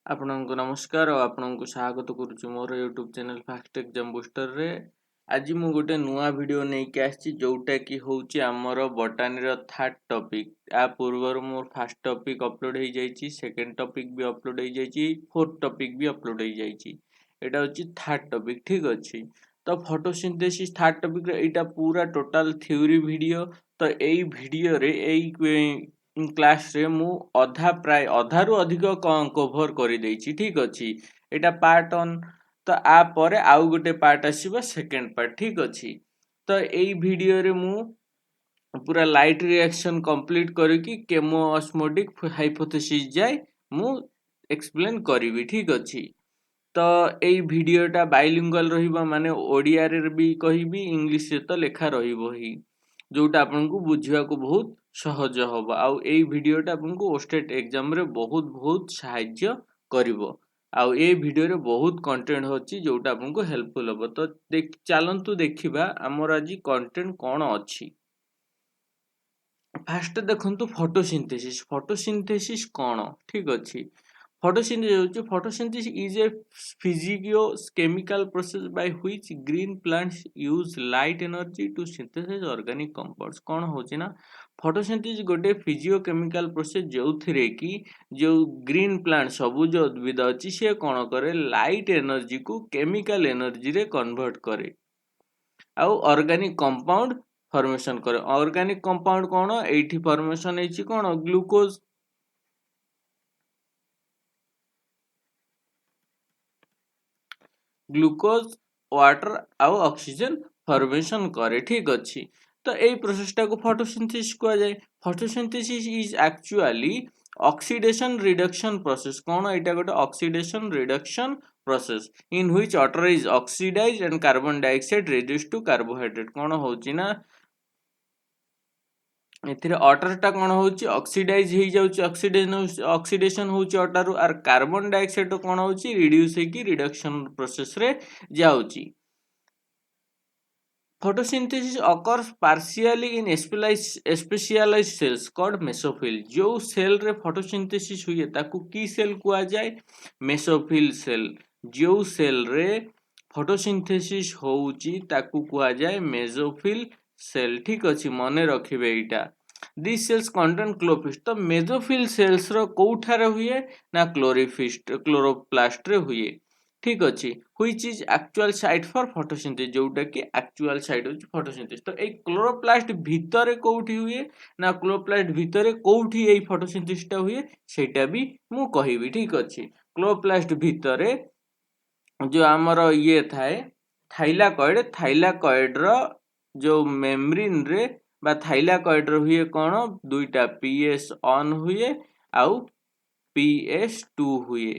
आपनको नमस्कार और आपनको स्वागत करुछु मोर YouTube channel fast exam booster रे। आज मु गोटे नुआ वीडियो नहीं आसी जोटा कि होची हमर बॉटनी रो थर्ड टॉपिक। आ पूर्वर मोर फर्स्ट टॉपिक अपलोड हो जाइछि, सेकंड टॉपिक भी अपलोड हो जाइछि, फोर्थ टॉपिक भी अपलोड हो जाइछि। एटा होची थर्ड टॉपिक, ठीक अछि। तो फोटोसिंथेसिस थर्ड टॉपिक रे एटा पूरा टोटल थ्योरी वीडियो। तो एई वीडियो रे एई क्लास रे मु अधा प्राय अधारू अधिक कभर कर देछि, ठीक अछि। एटा पार्ट 1। तो आ परे आउ गोटे पार्ट आसीबो सेकंड पार्ट, ठीक अछि। तो एई वीडियो रे मु पूरा लाइट रिएक्शन कंप्लीट करके केमो ऑस्मोटिक हाइपोथेसिस जाय मु एक्सप्लेन करिवि, ठीक अछि। तो एई वीडियोटा बाइलिंगुअल रहिबो, माने ओडिया रे भी कहिबी, इंग्लिश रे तो लेखा रहिबो ही, जोटा आपनको बुझिया को बहुत सहज होबो। आउ एई वीडियोटा आपनको ओस्टेट एग्जाम रे बहुत सहाय्य करिवो। आउ ए वीडियो रे बहुत कंटेंट होची जोटा आपनको हेल्पफुल होबो। तो चलंतु देखिबा हमर आज कंटेंट कोन अछि। फास्ट देखंतु फोटोसिंथेसिस कोन, ठीक अछि। Photosynthesis is a physico-chemical process by which green plants use light energy to synthesize organic compounds। कौन होची ना photosynthesis गोटे physico-chemical process जो थिरे कि जो ग्रीन प्लांट सबुज उद्भिद अछि से कौन करे लाइट एनर्जी को केमिकल एनर्जी रे कन्वर्ट करे आउ ऑर्गेनिक कंपाउंड फॉर्मेशन करे। ऑर्गेनिक कंपाउंड कौन एठी फॉर्मेशन हेची कौन ग्लूकोज वाटर आउ ऑक्सीजन फॉर्मेशन करे, ठीक अछि। तो एई प्रोसेसटा को फोटोसिंथेसिस कहा जाय। Photosynthesis is actually oxidation reduction process. कौन एटा गोटे oxidation reduction process in which water is oxidised and carbon dioxide reduced to carbohydrate. कौन होची ना एथिरे वाटरटा कौन होची ऑक्सीडाइज हो जाउची, ऑक्सीडेशन होची वाटर आर कार्बन डाइऑक्साइड कौन होची रिड्यूस हेकी रिडक्शन प्रोसेस रे जाउची। Photosynthesis occurs partially in specialized cells called mesophyll। जो सेल रे photosynthesis हुए ताकू की सेल कुआ जाए mesophyll सेल। जो सेल रे photosynthesis होउची ताकू कुआ जाए mesophyll सेल, ठीक अछि। मने रखिबे एटा। These cells contain chlorophyll। तो mesophyll cells रो कोठारे हुए ना क्लोरोप्लास्ट रे हुए, ठीक अछि। Which is actual site for photosynthesis, जोटा कि एक्चुअल साइट होची फोटोसिंथेसिस। तो ए क्लोरोप्लास्ट भितरे कोठी हुए ना क्लोरोप्लास्ट भितरे कोठी एई फोटोसिंथेसिस टा हुए सेटा भी मु कहिबी, ठीक अछि। क्लोरोप्लास्ट भितरे जो हमर ये थाए थाइलाकॉइड रो जो मेम्ब्रेन रे बा थाइलाकॉइड रो हुए कोन दुईटा पीएस ऑन हुए आउ PS2 हुए।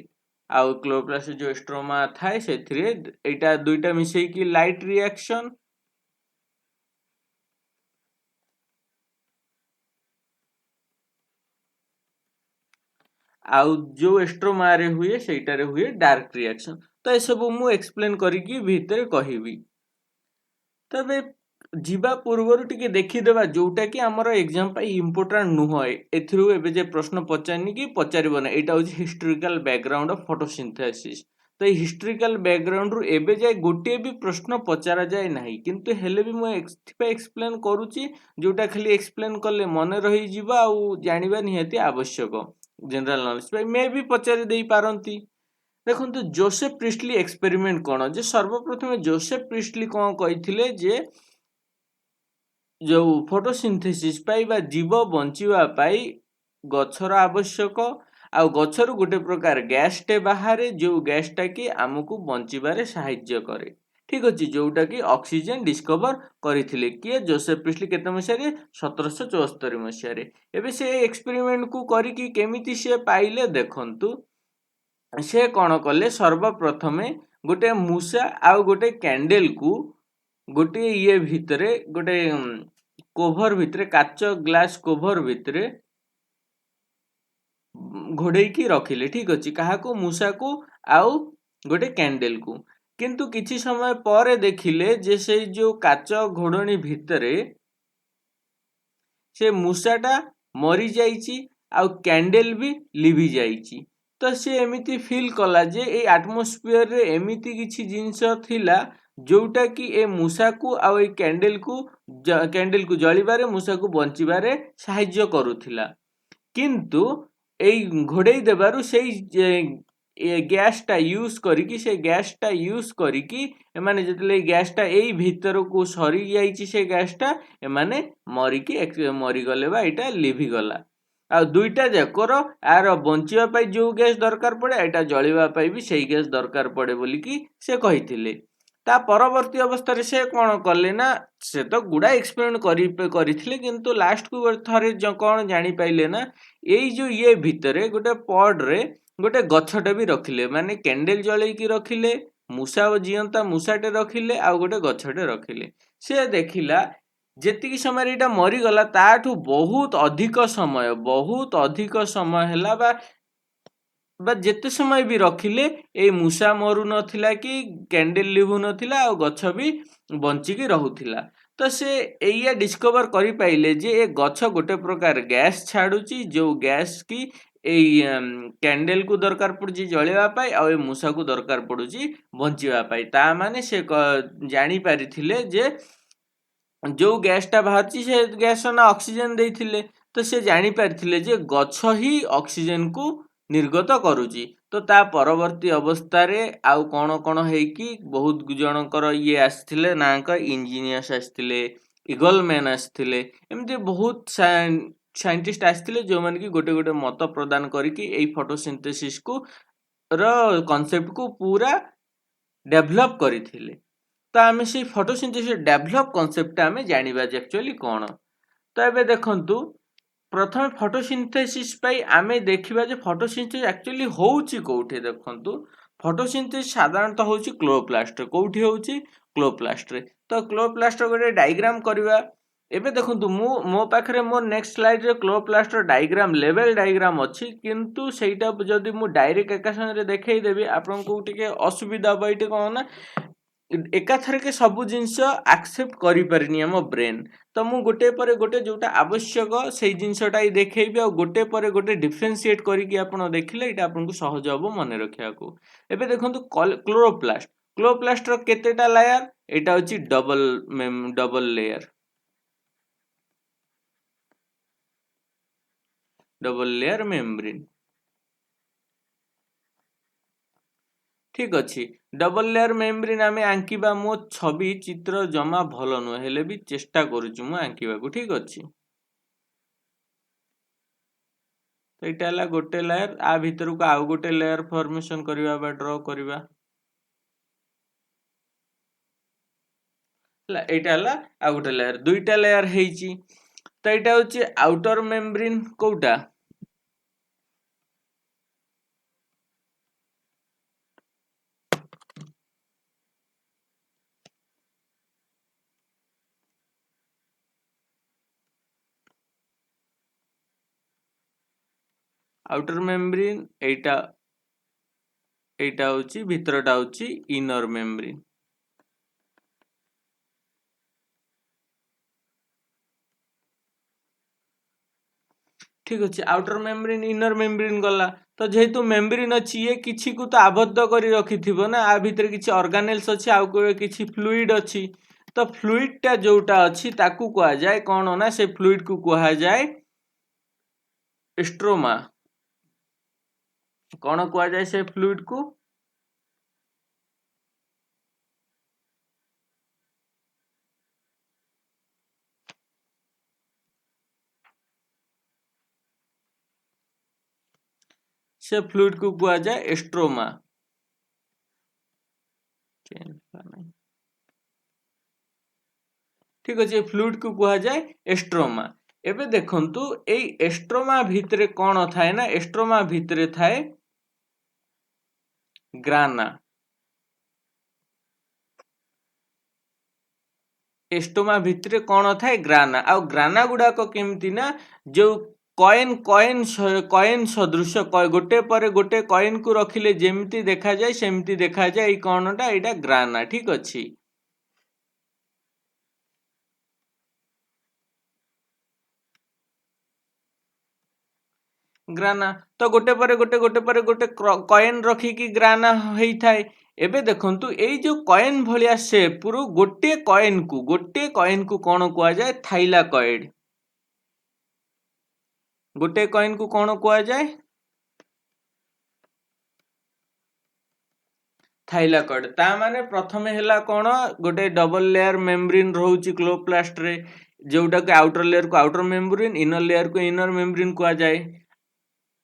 आउ क्लोरोप्लास्ट जो स्ट्रोमा थाए सेथिरे एटा दुईटा मिसई की लाइट रिएक्शन आउ जो स्ट्रोमा रे हुए सेटा रे हुए डार्क रिएक्शन। तो ए सब मु एक्सप्लेन करिकी भितरे कहिबी। तबे जीवा पूर्वर टिके देखिदेबा जोटा कि हमर एग्जाम पाई इंपोर्टेंट नुह। एथिरु एबे जे प्रश्न पचारनी कि पचारिबो ना, एटा होची हिस्टोरिकल बैकग्राउंड ऑफ फोटोसिंथेसिस। तो हिस्टोरिकल बैकग्राउंड रु एबे जाय गोटे भी प्रश्न पचारा जाय नाही, किंतु हेले भी मु एक्सप्लेन करूची जोटा खाली एक्सप्लेन करले मने रही जीवा आउ जानिबा निहाती आवश्यक। जनरल नॉलेज पाई मे भी पचारि देई पारंती। देखंतु जोसेफ प्रिस्टली एक्सपेरिमेंट कोन जे सर्वप्रथम जोसेफ प्रिस्टली कोन कहिथिले जे जो फोटोसिंथेसिस पाई बा जीव बंचिवा पाई गछर आवश्यक आउ गछरु गोटे प्रकार गैस टे बाहरे जो गैस टा कि हमकु बंचिबारे सहाय्य करे, ठीक अछि। जोटा कि ऑक्सीजन डिस्कवर करिथिले किए जोसेफ प्रिस्टली केते मसिया रे 1774 मसिया रे। एबे से एक्सपेरिमेंट को करिकी केमिति से पाइले देखंतु से कौन कले सर्वप्रथमे गोटे मूसा आउ गोटे कैंडल को गोटे ये भितरे गोटे कोभर भितरे काच ग्लास कोभर भितरे घोड़े की रखिले, ठीक अछि। कहा को मूसा को आउ गोटे कैंडल को। किंतु किछि समय पर देखिले जे से जो काच घोड़णी भितरे से मूसाटा मरी जाइची आउ कैंडल भी लिभि जाइची। तो सी एमिति फील कला जे ए एटमॉस्फेयर रे एमिति किछि जिंस थिला जोटा कि ए मूषा को आ ए कैंडल को जलिबारे मूषा को बंचिबारे सहाय्य करूथिला किंतु एई घोड़ेई देबारु ए गैसटा यूज करिकी से गैसटा यूज करिकी एमाने जेतले गैसटा एई भीतर को सरी जाईची से गैसटा एमाने मरी गले बा एटा लिभि गला आ दुईटा जाकर आर बंचिबा पाई जो गैस दरकार पड़े एटा जलिबा पाई भी सेई गैस दरकार पड़े बोली कि से कहिथिले ता परवर्ती अवस्था रे से कोन करले ना से तो गुडा एक्सपेरिमेंट करिथिले किंतु लास्ट को थरे कोन जानि पाइले ना एई जो ये भितरे गोटे पॉड रे गोटे गछटे भी रखिले माने कैंडल जळै की रखिले मूषा जियंता मूषाटे रखिले आ गोटे गछटे रखिले से देखिला जेतिकी समय एटा मरीगला ताठू बहुत अधिक समय हैला बा जेते समय भी रखिले ए मूषा मरु नथिला कि कैंडल लिभु नथिला आ गछ भी बंचिकी रहुथिला तो से एया डिस्कवर करि पाइले जे ए गछ गोटे प्रकार गैस छाडुची जो गैस की एई कैंडल को दरकार पड़ुची जळेबा पाई आ ए मूषा को दरकार पड़ुची बंचिबा पाई ता माने से जानि पारिथिले जे जो गैसटा बाहरची से गैस ना ऑक्सीजन देइथिले तो से जानि पारिथिले जे गछ ही ऑक्सीजन को निर्गत करूची तो ता परवर्ती अवस्था रे आउ कोन कोन हेई कि बहुत जनकर ये आस्थिले नाक इंजीनियर्स आस्थिले ईगल मैन आस्थिले एमती बहुत साइंटिस्ट आस्थिले जो माने कि गोटे गोटे मत प्रदान करिकि एई फोटोसिंथेसिस को रो कांसेप्ट को पूरा डेवलप करिथिले तो आम से फोटोसिंथेसिस डेवलप कॉन्सेप्ट आम जानिबा जे एक्चुअली कौन तो एबे देखंतु प्रथम फोटोसिंथेसिस पाई आमे देखिबा जे फोटोसिंथेसिस एक्चुअली होउची कोउठे देखंतु फोटोसिंथेसिस साधारणतः होउची क्लोरोप्लास्ट कोउठी होउची क्लोरोप्लास्ट रे तो क्लोरोप्लास्ट गोटे डायग्राम करबा एबे देखंतु मो पाखरे मो नेक्स्ट स्लाइड रे क्लोरोप्लास्ट डायग्राम लेवल डायग्राम अछि किंतु सेटा जदी मु डायरेक्ट एका संगे देखै देबी आपन को टिके असुविधा बइटे कोन ना एकाथर के सब जिनस एक्सेप्ट करि परिनी हम ब्रेन तो मु गोटे पर गोटे जोटा आवश्यक से जिनसटा ही देखैबी आ गोटे पर गोटे डिफरेंशिएट करिकि आपण देखिले एटा आपन को सहज हबो मने रखिया को एबे देखंतु क्लोरोप्लास्ट रो केतेटा लेयर एटा होची डबल लेयर मेम्ब्रेन ठीक अच्छी डबल लेयर मेम्ब्रेन आम आंकिबा मो छवि चित्र जमा भल नुह हेले भी चेष्टा करुछु मु आंकिबा को ठीक अच्छी तो यहाँ गोटे लेयर आ भीतर को आउ गोटे लेयर फॉर्मेशन करबा बा ड्रॉ करबा एटा आ गोटे लेयर दुईटा लेयर हेची तो यहाँ होची आउटर मेम्ब्रेन कोटा आउटर मेम्ब्रेन एटा होची भीतरटा होची इनर मेम्ब्रेन ठीक अच्छे आउटर मेम्ब्रेन इनर मेम्ब्रेन गला तो जेहेतु मेम्ब्रेन अच्छी ये किसी को तो आबद्ध करी रखि ना आ भीतर किसी ऑर्गेनेल्स अच्छी आउ किसी फ्लूइड अच्छी तो फ्लूइड टा जोटा अच्छी ताकू कहा जाए कौन ना से फ्लूइड को कहा जाए स्ट्रोमा कौन कहा जाए से फ्लूइड को से फ्लूइड को कहा जाए स्ट्रोमा ठीक अच्छे फ्लूइड को कहा जाए स्ट्रोमा एबे देखंतु एई एस्ट्रोमा भितरे कौन थाए ना एस्ट्रोमा भितरे थाए ग्राना एस्टोमा भितरे कौन थाए ग्राना आ ग्राना गुड़ाक केमती ना जो कॉइन सदृश गोटे पर गोटे कॉइन को रखिले जेमती देखा जाए सेमती देखा जाए कौनटा एटा ग्राना ठीक अच्छी ग्राना तो गोटे पर गोटे कॉइन रखिकी ग्राना होता है। एबे देखंतु एई जो कॉइन भलिया शेप रु गोटे कॉइन को कौन कुआ जाए थाइलाकॉइड। गोटे कॉइन को कौन कुआ जाए थाइलाकॉइड। ता माने प्रथमे हेला कौन गोटे डबल लेयर मेम्ब्रेन रहउची क्लोरोप्लास्ट रे, जोटा के आउटर लेयर को आउटर मेम्ब्रेन इनर लेयर को इनर मेम्ब्रेन कुआ जाए।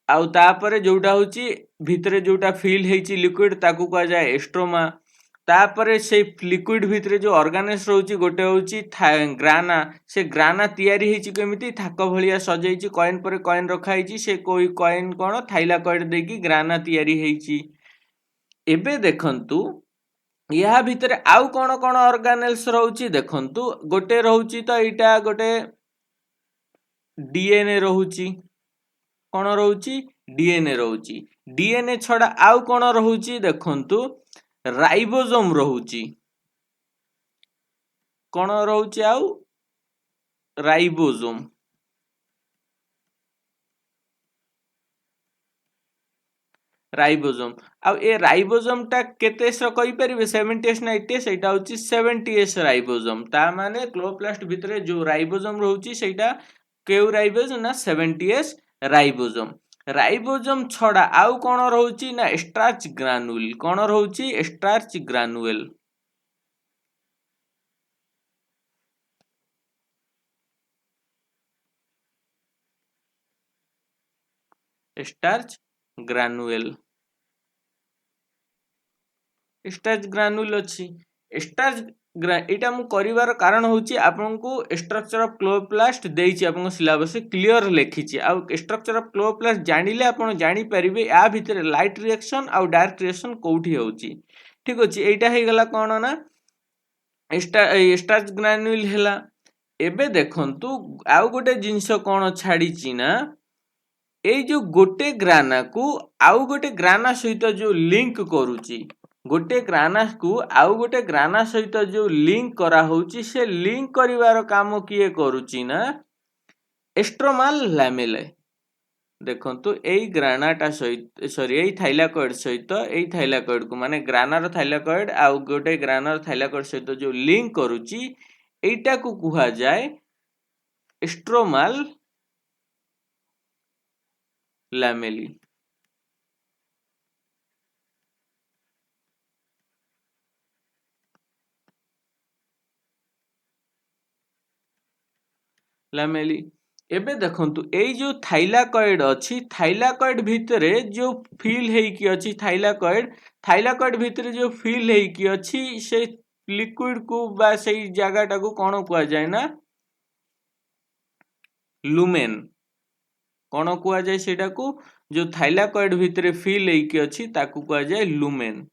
आउ तापरे जोटा होची भितरे जोटा फिल हेची लिक्विड ताकू कुआ जाए एस्ट्रोमा। तापरे से लिक्विड भितरे जो ऑर्गेनेल्स रहउची गोटे होची ग्राना। से ग्राना तैयारी हेची केमिति थाक भलिया सजेइची कॉइन पर कॉइन रखा हेची। से कोई कॉइन कौन थाइलाकॉइड देकी ग्राना तैयारी हेची। एबे देखंतु या भितरे आउ कौन कौन ऑर्गेनेल्स रहउची देखंतु गोटे रहउची तो एटा गोटे डीएनए रहउची। कौन रहउची डीएनए रहउची। डीएनए छड़ा आउ कौन रहउची देखंतु राइबोसोम रहउची। कौन रहउची आउ राइबोसोम। राइबोसोम आउ ए राइबोसोम टा केतेस कहि परिबे 70s ना 80s एटा होची 70s राइबोसोम। ता माने क्लोरोप्लास्ट भितरे जो राइबोसोम रहउची सेटा केउ राइबोसोम ना 70s राइबोसोम। राइबोसोम छड़ा आउ कौन रहउची ना स्टार्च ग्रानुल। कौन रहउची starch granule. Starch granule. Starch granule अच्छी स्टार्च एटा मु करिवार कारण होची आपनको स्ट्रक्चर ऑफ क्लोरोप्लास्ट देइची आपन सिलेबस क्लियर लेखिची। आ स्ट्रक्चर ऑफ क्लोरोप्लास्ट जानिले आपन जानि परिबे आ भितरे लाइट रिएक्शन आ डार्क रिएक्शन कोठी होची। ठीक अछि एटा हे गला कोन ना स्टार्च ग्रानुल हेला। एबे देखंतु आउ गोटे जिंस कोन छाडीची ना एई जो गोटे ग्राना को आउ गोटे ग्राना सहित जो लिंक करूची, गोटे ग्राना को आउ गोटे ग्राना सहित जो लिंक करा होची से लिंक करिवार काम किए करूची ना एस्ट्रोमाल लैमेले। देखंतु एई ग्रानाटा सहित सॉरी एई थाइलाकॉइड सहित एई थाइलाकॉइड को माने ग्रानार थाइलाकॉइड आउ गोटे ग्रानार थाइलाकॉइड सहित जो लिंक करूची एइटा को कुहा जाए एस्ट्रोमाल लैमेली। लैमेली एबे देखंतु एई जो थाइलाकॉइड अछि थाइलाकॉइड भितरे जो फिल हेकी अछि थाइलाकॉइड भितरे जो फिल हेकी अछि से लिक्विड को बा सेई जगहटा को कोन कुआ जाय ना लुमेन। कोन कुआ जाय सेटा को जो थाइलाकॉइड भितरे फिल हेकी अछि ताकू कुआ जाय लुमेन।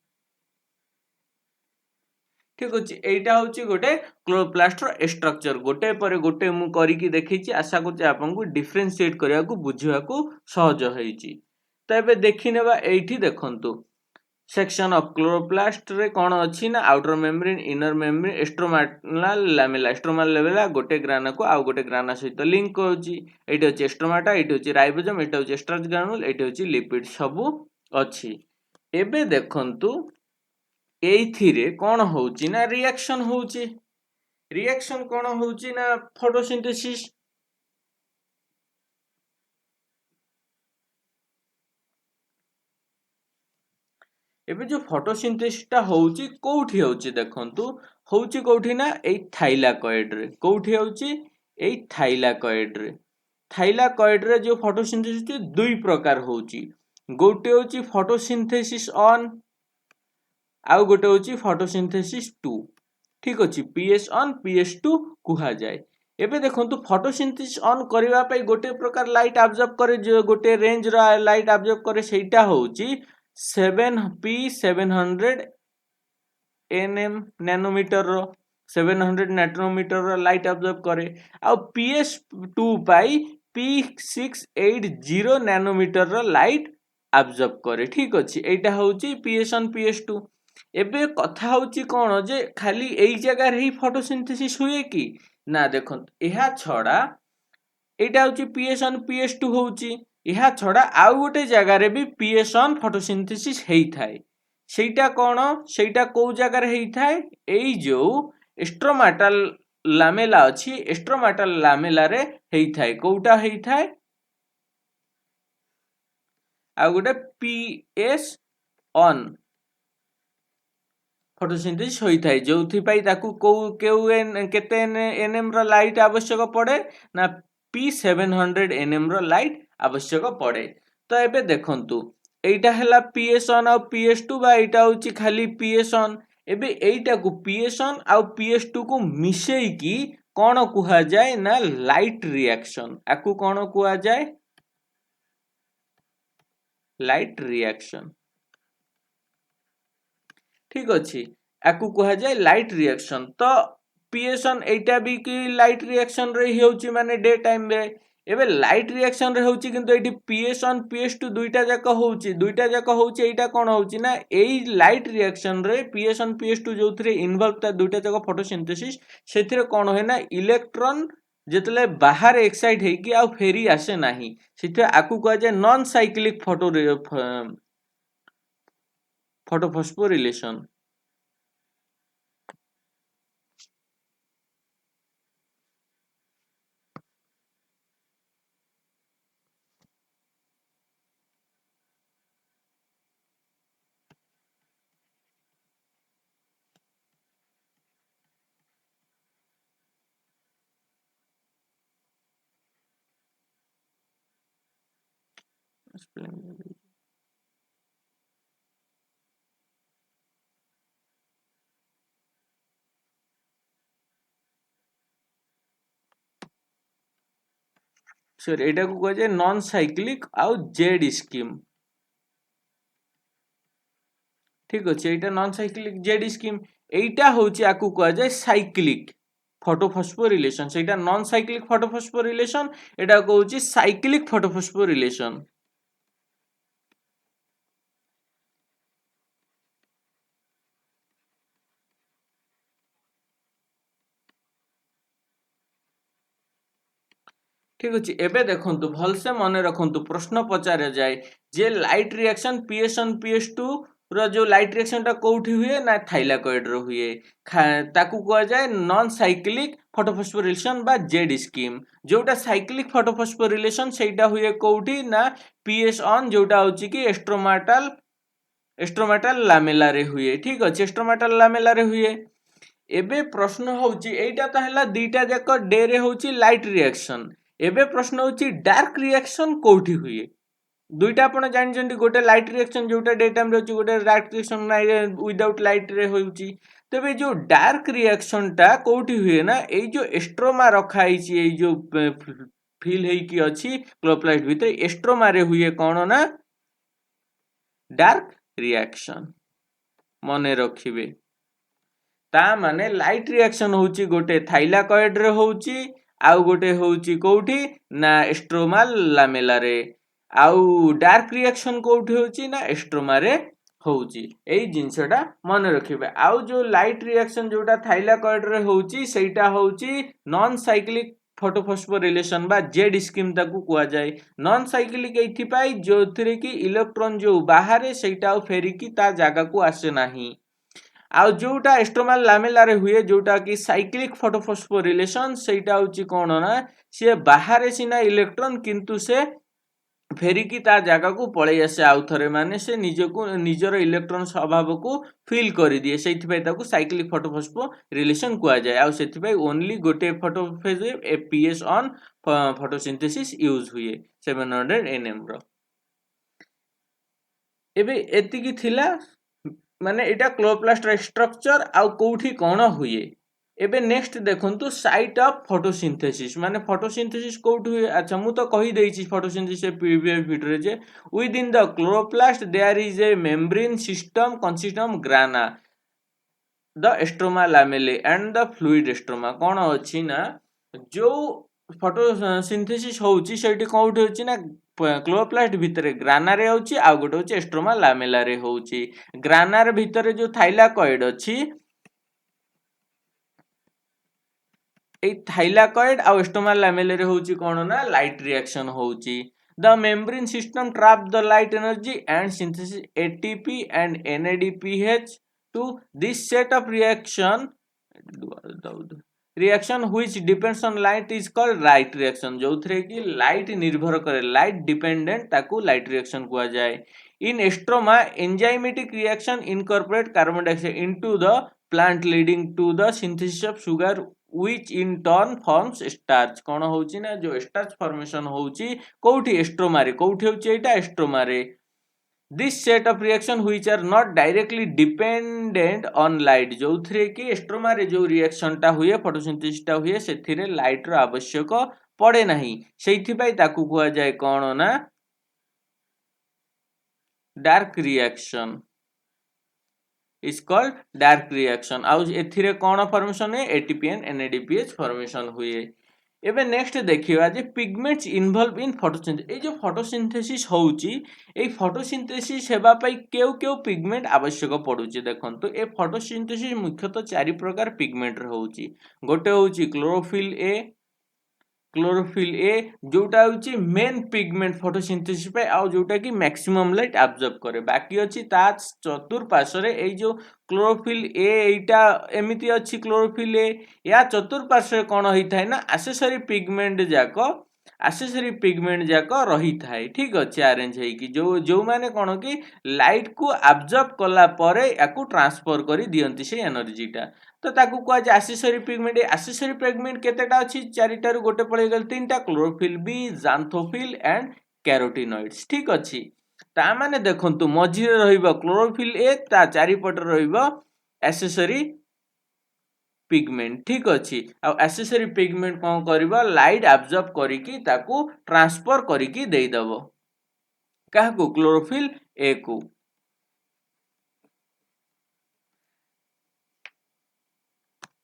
ठीक अछि एटा होची गोटे क्लोरोप्लास्ट रो स्ट्रक्चर गोटे पर गोटे मु करिकी देखिची। आशा करछि आपनकु डिफरेंशिएट करिया को बुझिया को सहज होईची। त एबे देखिनेबा एठी देखंतु सेक्शन ऑफ क्लोरोप्लास्ट रे कोन अछि ना outer membrane inner membrane stromata lamella. Stroma लेवला गोटे ग्राना को आउ गोटे ग्राना सहित लिंक होची। एठी होची स्ट्रोमाटा एठी होची राइबोसोम एठी होची स्टार्च ग्रानुल एठी होची लिपिड सब अछि। एबे देखंतु एइथिरे कोन होउची ना रिएक्शन होउची। रिएक्शन कोन होउची ना फोटोसिंथेसिस। एबे जो फोटोसिंथेसिस ता होउची कोठी होउची देखंतु होउची कोठी ना एई थाइलाकॉइड रे। कोठी होउची एई थाइलाकॉइड रे। थाइलाकॉइड रे जो फोटोसिंथेसिस दुई प्रकार होउची। गोटे होउची फोटोसिंथेसिस 1 आउ गोटे होची फोटोसिंथेसिस 2। ठीक अछि PS1 PS2 कुहा जाय। एबे देखंतु फोटोसिंथेसिस ऑन करिवा पई गोटे प्रकार लाइट ऑब्जर्व करे जो गोटे रेंज रा लाइट ऑब्जर्व करे सेटा होउची 7P700 nm नैनोमीटर रो 700 नैनोमीटर रो लाइट ऑब्जर्व करे। आ PS2 पाई P680 नैनोमीटर रो लाइट ऑब्जर्व करे। ठीक अछि एटा होउची PS1 PS2। एबे कथा होउची कोन जे खाली एई जगह रे ही फोटोसिंथेसिस हुए की ना देखंतु एहा छडा एटा होउची PS1 PS2 होउची ଏହା ଛଡ଼ା ଆଉ ଗୋଟେ ଜାଗାରେ ବି ପିଏସନ୍ ଫଟୋସିନ୍ଥେସିସ୍ ହେଇଥାଏ। ସେଇଟା କ'ଣ? ସେଇଟା କୋଉ ଜାଗାରେ ହେଇଥାଏ? ଏଇ ଯୋଉ ଏଷ୍ଟ୍ରୋମାଟାଲ ଲାମେଲା ଅଛି, ଏଷ୍ଟ୍ରୋମାଟାଲ ଲାମେଲାରେ ହେଇଥାଏ। କୋଉଟା ହେଇଥାଏ? ଆଉ ଗୋଟେ ପିଏସ୍ ଅନ୍ ଫଟୋସିନ୍ଥେସିସ୍ ହୋଇଥାଏ, ଯୋଉଥିପାଇଁ ତାକୁ କେତେ ଏନ୍ଏମ୍ ର ଲାଇଟ୍ ଆବଶ୍ୟକ ପଡ଼େ ନା P700 nm ର ଲାଇଟ୍ ଆବଶ୍ୟକ ପଡ଼େ। ତ ଏବେ ଦେଖନ୍ତୁ, ଏଇଟା ହେଲା PS1 ଆଉ PS2 ବା ଏଇଟା ହେଉଛି ଖାଲି PS1। ଏବେ ଏଇଟାକୁ PS1 ଆଉ PS2 କୁ ମିଶେଇକି କ'ଣ କୁହାଯାଏ ନା ଲାଇଟ୍ ରିଆକ୍ସନ୍। ଆକୁ କ'ଣ କୁହାଯାଏ? Light reaction. ଠିକ୍ ଅଛି, ଆକୁ କୁହାଯାଏ ଲାଇଟ୍ ରିଆକ୍ସନ୍। ତ ପିଏସନ୍ ଏଇଟା ବି କି ଲାଇଟ୍ ରିଆକ୍ସନ୍ରେ ହେଉଛି, ମାନେ ଡେ ଟାଇମ୍ରେ। ଏବେ ଲାଇଟ୍ ରିଆକ୍ସନ୍ରେ ହେଉଛି, କିନ୍ତୁ ଏଇଠି PS1 PS2 ଦୁଇଟା ଯାକ ହେଉଛି। ଏଇଟା କ'ଣ ହେଉଛି ନା ଏଇ ଲାଇଟ୍ ରିଆକ୍ସନ୍ରେ PS1 PS2 ଯୋଉଥିରେ ଇନଭଲ୍ଭ ତା ଦୁଇଟା ଯାକ ଫଟୋସିନ୍ଥେସିସ୍, ସେଥିରେ କ'ଣ ହୁଏ ନା ଇଲେକ୍ଟ୍ରନ୍ ଯେତେବେଳେ ବାହାରେ ଏକ୍ସାଇଟ୍ ହେଇକି ଆଉ ଫେରି ଆସେ ନାହିଁ, ସେଥିପାଇଁ ଆକୁ କୁହାଯାଏ ନନ୍ ସାଇକ୍ଲିକ୍ ଫଟୋଫସ୍ଫୋରିଲେସନ୍। ସରି, ଏଇଟାକୁ କୁହାଯାଏ ନନ୍ ସାଇକ୍ଲିକ୍ ଆଉ ଜେଡ୍ ସ୍କିମ୍। ଠିକ୍ ଅଛି, ଏଇଟା ନନ୍ ସାଇକ୍ଲିକ୍ ଜେଡ୍ ସ୍କିମ୍। এইটা হচ্ছে আକୁ କୁହାଯାଏ ସାଇକ୍ଲିକ୍ ଫଟୋଫସ୍ଫୋରିଲେସନ୍। ସେଇଟା ନନ୍ ସାଇକ୍ଲିକ୍ ଫଟୋଫସ୍ଫୋରିଲେସନ୍, ଏଇଟା କହୁଛି ସାଇକ୍ଲିକ୍ ଫଟୋଫସ୍ଫୋରିଲେସନ୍। ଠିକ୍ ଅଛି, ଏବେ ଦେଖନ୍ତୁ, ଭଲସେ ମନେ ରଖନ୍ତୁ, ପ୍ରଶ୍ନ ପଚରାଯାଏ ଯେ ଲାଇଟ୍ ରିଆକ୍ସନ୍ PS1 PS2 ର ଯୋଉ ଲାଇଟ୍ ରିଆକ୍ସନ୍ଟା କୋଉଠି ହୁଏ ନା ଥାଇଲାକଏଡ୍ରେ ହୁଏ। ତାକୁ କୁହାଯାଏ ନନ୍ ସାଇକ୍ଲିକ୍ ଫଟୋଫସ୍ଫୋରିଲେସନ୍ ବା ଜେଡ୍ ସ୍କିମ୍। ଯୋଉଟା ସାଇକ୍ଲିକ୍ ଫଟୋଫସ୍ଫୋରିଲେସନ୍ ସେଇଟା ହୁଏ କୋଉଠି ନା PS1, ଯୋଉଟା ହଉଛି କି ଏଷ୍ଟ୍ରୋମାଟାଲ ଲାମେଲାରେ ହୁଏ। ଠିକ୍ ଅଛି, ଏଷ୍ଟ୍ରୋମାଟାଲ ଲାମେଲାରେ ହୁଏ। ଏବେ ପ୍ରଶ୍ନ ହଉଛି, ଏଇଟା ତ ହେଲା ଦିଟା ଯାକ ଡେରେ ହଉଛି ଲାଇଟ୍ ରିଆକ୍ସନ୍। ଏବେ ପ୍ରଶ୍ନ ହଉଛି ଡାର୍କ ରିଆକ୍ସନ୍ କୋଉଠି ହୁଏ? ଦୁଇଟା ଆପଣ ଜାଣିଛନ୍ତି, ଗୋଟେ ଲାଇଟ୍ ରିଆକ୍ସନ୍ ଯୋଉଟା ଡେ ଟାଇମ୍ରେ ହେଉଛି, ଗୋଟେ ଡାର୍କ ରିଆକ୍ସନ୍ ୱିଦାଉଟ୍ ଲାଇଟ୍ରେ ହେଉଛି। ତେବେ ଯୋଉ ଡାର୍କ ରିଆକ୍ସନ୍ଟା କୋଉଠି ହୁଏ ନା ଏଇ ଯୋଉ ଏଷ୍ଟ୍ରୋମା ରଖା ହେଇଛି, ଏଇ ଯୋଉ ଫିଲ୍ ହେଇକି ଅଛି କ୍ଲୋରୋପ୍ଲାଷ୍ଟ ଭିତରେ, ଏଷ୍ଟ୍ରୋମାରେ ହୁଏ କ'ଣ ନା ଡାର୍କ ରିଆକ୍ସନ୍। ମନେ ରଖିବେ, ତା ମାନେ ଲାଇଟ୍ ରିଆକ୍ସନ୍ ହେଉଛି ଗୋଟେ ଥାଇଲାକଏଡ୍ରେ ହେଉଛି, ଆଉ ଗୋଟେ ହେଉଛି କୋଉଠି ନା ଏଷ୍ଟ୍ରୋମାଲ ଲାମେଲାରେ। ଆଉ ଡାର୍କ ରିଆକ୍ସନ୍ କୋଉଠି ହେଉଛି ନା ଏଷ୍ଟ୍ରୋମାରେ ହେଉଛି। ଏଇ ଜିନିଷଟା ମନେ ରଖିବେ। ଆଉ ଯୋଉ ଲାଇଟ୍ ରିଆକ୍ସନ୍ ଯୋଉଟା ଥାଇଲାକଏଡ୍ରେ ହେଉଛି, ସେଇଟା ହେଉଛି ନନ୍ ସାଇକ୍ଲିକ୍ ଫଟୋଫସ୍ଫୋରିଲେସନ୍ ବା ଜେଡ୍ ସ୍କିମ୍ ତାକୁ କୁହାଯାଏ। ନନ୍ ସାଇକ୍ଲିକ୍ ଏଇଥିପାଇଁ ଯୋଉଥିରେ କି ଇଲେକ୍ଟ୍ରନ୍ ଯୋଉ ବାହାରେ ସେଇଟା ଆଉ ଫେରିକି ତା ଜାଗାକୁ ଆସେ ନାହିଁ। ଆଉ ଯୋଉଟା ଏଷ୍ଟ୍ରୋମାଲ ଲାମେଲାରେ ହୁଏ, ଯୋଉଟା କି ସାଇକ୍ଲିକ୍ ଫଟୋଫସ୍ଫୋରିଲେସନ୍, ସେଇଟା ହେଉଛି କ'ଣ ନା ସିଏ ବାହାରେ ସିନା ଇଲେକ୍ଟ୍ରନ୍, କିନ୍ତୁ ସେ ଫେରିକି ତା ଜାଗାକୁ ପଳେଇ ଆସେ ଆଉ ଥରେ, ମାନେ ସେ ନିଜର ଇଲେକ୍ଟ୍ରନ୍ ସ୍ୱଭାବକୁ ଫିଲ୍ କରିଦିଏ। ସେଇଥିପାଇଁ ତାକୁ ସାଇକ୍ଲିକ୍ ଫଟୋଫସ୍ଫୋରିଲେସନ୍ କୁହାଯାଏ। ଆଉ ସେଥିପାଇଁ ଓନ୍ଲି ଗୋଟେ ଫଟୋଫେଜ୍ PS1 ଫଟୋସିନ୍ଥେସିସ୍ ୟୁଜ୍ ହୁଏ 700 nm ର। ଏବେ ଏତିକି ଥିଲା, ମାନେ ଏଇଟା କ୍ଲୋରୋପ୍ଲାଷ୍ଟର ଷ୍ଟ୍ରକ୍ଚର ଆଉ କୋଉଠି କ'ଣ ହୁଏ। ଏବେ ନେକ୍ସଟ ଦେଖନ୍ତୁ ସାଇଟ୍ ଅଫ୍ ଫଟୋସିନ୍ଥେସିସ୍, ମାନେ ଫଟୋସିନ୍ଥେସିସ୍ କୋଉଠି ହୁଏ। ଆଚ୍ଛା, ମୁଁ ତ କହିଦେଇଛି ଫଟୋସିନ୍ଥେସିସ୍ ପ୍ରିଭିୟସ୍ ଭିଡ଼ିଓରେ ଯେ within the chloroplast there is a membrane system consist of grana, the stroma lamellae and the fluid stroma. କ'ଣ ଅଛି ନା ଯୋଉ ଫଟୋସିନ୍ଥେସିସ୍ ହେଉଛି ସେଇଠି କୋଉଠି ହେଉଛି ନା କ୍ଲୋରୋପ୍ଲାଷ୍ଟ ଭିତରେ ଗ୍ରାନାରେ ହେଉଛି, ଆଉ ଗୋଟେ ହେଉଛି ଏଷ୍ଟ୍ରୋମା ଲାମେଲାରେ ହେଉଛି। ଗ୍ରାନାର ଭିତରେ ଯୋଉ ଥାଇଲାକଏଡ୍ ଅଛି, ଏଇ ଥାଇଲାକଏଡ୍ ଆଉ ଏଷ୍ଟ୍ରୋମା ଲାମେଲାରେ ହେଉଛି କ'ଣ ନା ଲାଇଟ୍ ରିଆକ୍ସନ୍ ହେଉଛି। The membrane system trap the light energy and synthesis ATP and NADPH to this set of reaction which depends on light is called light reaction. जो थे कि light निर्भर करे, light dependent ताकू light reaction कुआ जाए. In estroma, enzymatic reaction incorporate carbon dioxide into the plant leading to the synthesis of sugar which in turn forms starch. कौन होची ना जो starch formation होची कोठी estroma रे, कोठी होची एटा estroma रे. This set of reaction which are not directly dependent on light, जो थे कि estroma रे जो reaction टा हुए photosynthesis टा हुए सेथिरे light रो आवश्यक पड़े नहीं, सेथि पई ताकू कुआ जाए कौन ना dark reaction is called dark reaction. आउ एथिरे कौन फॉर्मेशन है ATP and NADPH फॉर्मेशन हुए. एबे नेक्स्ट देखिबा जे पिगमेंट्स इन्वॉल्व इन फोटोसिंथेसिस. ए जो फोटोसिंथेसिस होउची ए फोटोसिंथेसिस हेबा पई केउ केउ पिगमेंट आवश्यक पडुची. देखंतु ए फोटोसिंथेसिस मुख्यतः चारि प्रकार पिगमेंट होउची. गोटे होउची क्लोरोफिल ए, क्लोरोफिल ए जोटा होची मेन पिगमेंट फोटोसिंथेसिस पे आ जोटा कि मैक्सिमम लाइट एब्जॉर्ब करे. बाकी अछि ता चतुर्पार्श्वरे ए जो क्लोरोफिल ए एटा एमिति अछि क्लोरोफिल ए या चतुर्पार्श्वरे कोन होई थाय ना एसेसरी पिगमेंट जाको रही थाय. ठीक अछि अरेंज है कि जो माने कोन कि लाइट को एब्जॉर्ब कला परे याकू ट्रांसफर करी दियंती से एनर्जीटा. तो ताकू कुआ जे एसेसरी पिगमेंट केतेटा अछि चारिटा रु गोटे पळे गेल तीनटा क्लोरोफिल बी, जांथोफिल एंड कैरोटिनॉइड्स. ठीक अछि ता माने देखंतु मझी रे रहिबो क्लोरोफिल ए ता चारि पटे रहिबो एसेसरी पिगमेंट. ठीक अछि आ एसेसरी पिगमेंट कोन करबो लाइट एब्जॉर्ब करिकि ताकू ट्रांसफर करिकि देई दबो काहकू क्लोरोफिल ए को.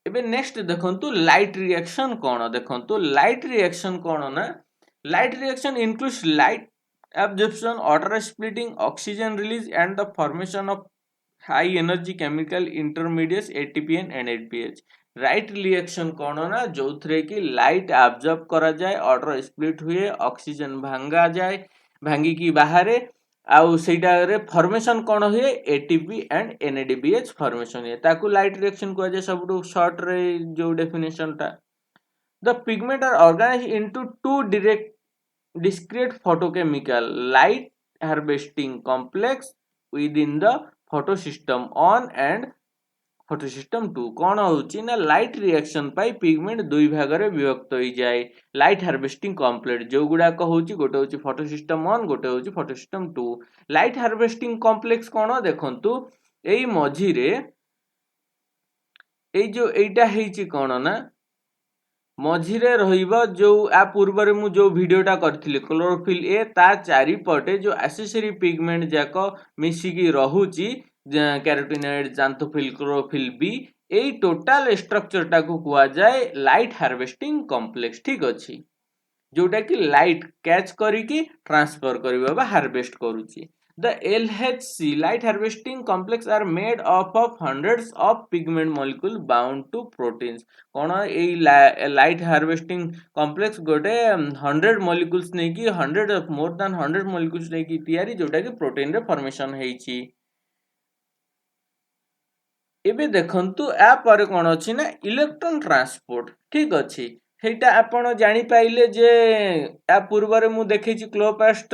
एबे नेक्स्ट देखंतु लाइट रिएक्शन कोन. देखंतु लाइट रिएक्शन कोन ना light reaction includes light absorption, water splitting, oxygen release and the formation of high energy chemical intermediates ATP and NADPH. Light reaction कोन ना जो थे कि लाइट एब्जॉर्ब करा जाए, वाटर स्प्लिट हुए, ऑक्सीजन भांगा जाए, भांगी की बाहर आउ सेटा रे फॉर्मेशन कोन हुए ATP एंड NADPH फॉर्मेशन हुए ताकू लाइट रिएक्शन को जे सबटू शॉर्ट रे जो डेफिनेशन टा. The pigment are organised into two discrete photochemical light harvesting complex within the photosystem 1 and photosystem 2. कौन होची ना लाइट रिएक्शन पाई पिगमेंट दुई भाग रे विभक्त होई जाए. लाइट हार्वेस्टिंग कॉम्प्लेक्स जो गुडा को होची गोटे होची फोटोसिस्टम 1 गोटे होची फोटोसिस्टम 2. लाइट हार्वेस्टिंग कॉम्प्लेक्स कोन देखंतु एई मझी रे एई जो एइटा हेची कोन ना मझिरे रहिबो जो आ पूर्व मु जो वीडियोटा करथिली क्लोरोफिल ए ता चारि पटे जो एसेसरी पिगमेंट जाको मिसिकी रहुची कैरोटिनॉइड, जांथोफिल, क्लोरोफिल बी एई टोटल स्ट्रक्चर टा को कुआ जाए लाइट हार्वेस्टिंग कॉम्प्लेक्स. ठीक अछि जोटा कि लाइट कैच करिकी ट्रांसफर करिबा बा हार्वेस्ट करूची. The LHC light harvesting complex are made up of hundreds of pigment molecule bound to proteins. कौन ए लाइट हार्वेस्टिंग कॉम्प्लेक्स गोटे 100 मॉलिक्यूल्स नै कि 100 मोर देन 100 मॉलिक्यूल्स नै कि तयारी जोटा कि प्रोटीन रे फॉर्मेशन हेची. एबे देखंतु आ पर कोन अछि ना इलेक्ट्रॉन ट्रांसपोर्ट. ठीक अछि हेटा आपण जानि पाइले जे आ पूर्व रे मु देखैछि क्लोरोप्लास्ट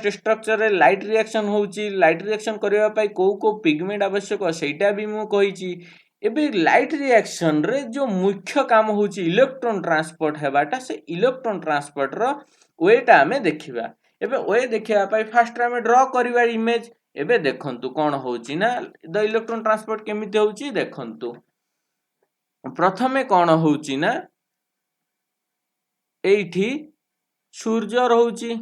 स्ट्रक्चर रे लाइट रिएक्शन होउची. लाइट रिएक्शन करिवा पई को पिगमेंट आवश्यक सेटा भी मु कहिछि. एबे लाइट रिएक्शन रे जो मुख्य काम होउची इलेक्ट्रॉन ट्रांसपोर्ट हेबाटा से इलेक्ट्रॉन ट्रांसपोर्ट रो वेटा हमें देखिबा. एबे वे देखिबा पई फर्स्ट हमें ड्रा करिवा इमेज. एबे देखंतु कोन होउची ना द इलेक्ट्रॉन ट्रांसपोर्ट केमिति होउची देखंतु प्रथमे कौन होउची ना एठी सूर्य रहउची.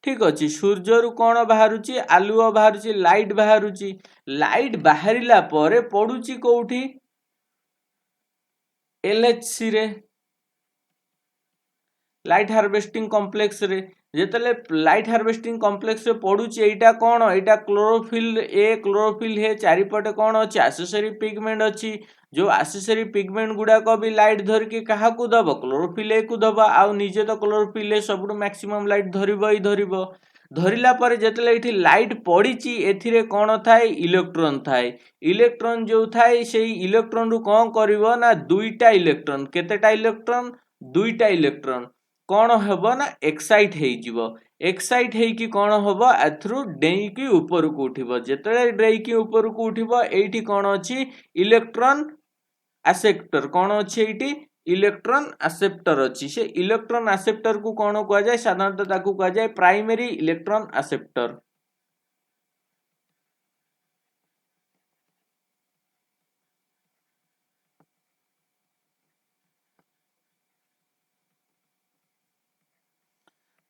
ठीक अछि सूर्य रु कौन बाहरुची आलुओ बाहरुची लाइट बाहरुची. लाइट बाहरिला परे पडुची कोउठी LHC रे लाइट हार्वेस्टिंग कॉम्प्लेक्स रे. जेतले लाइट हार्वेस्टिंग कॉम्प्लेक्स रे पडुची एटा कोन एटा क्लोरोफिल ए, क्लोरोफिल हे चारि पटे कोन अछि एसेसरी पिगमेंट अछि जो आसेसरी पिगमेंट गुड़ाक भी लाइट धरिकी क्या दब क्लोरोफिल ए को दब आउ निजे तो क्लोरोफिल ए सब मैक्सिमम लाइट धरब ही धरब धरला पर जिते ये लाइट पड़ी एथिरे कौन थाए इलेक्ट्रॉन थाए इलेक्ट्रॉन जो थाए से इलेक्ट्रॉन रु कौन कर ना दुईटा इलेक्ट्रॉन केतेटा इलेक्ट्रॉन दुईटा इलेक्ट्रॉन कौन हम ना एक्साइट हो एक्साइट होगी कौन हम एथरू डेईकी ऊपर को उठिब जिते डेईकी ऊपर को उठिब एठी कौन अच्छी इलेक्ट्रॉन एक्सेप्टर कौन अच्छी एठी इलेक्ट्रॉन एक्सेप्टर अच्छी से इलेक्ट्रॉन एक्सेप्टर को कौन कह जाए साधारणतः ताकू कह जाए प्राइमरी इलेक्ट्रॉन एक्सेप्टर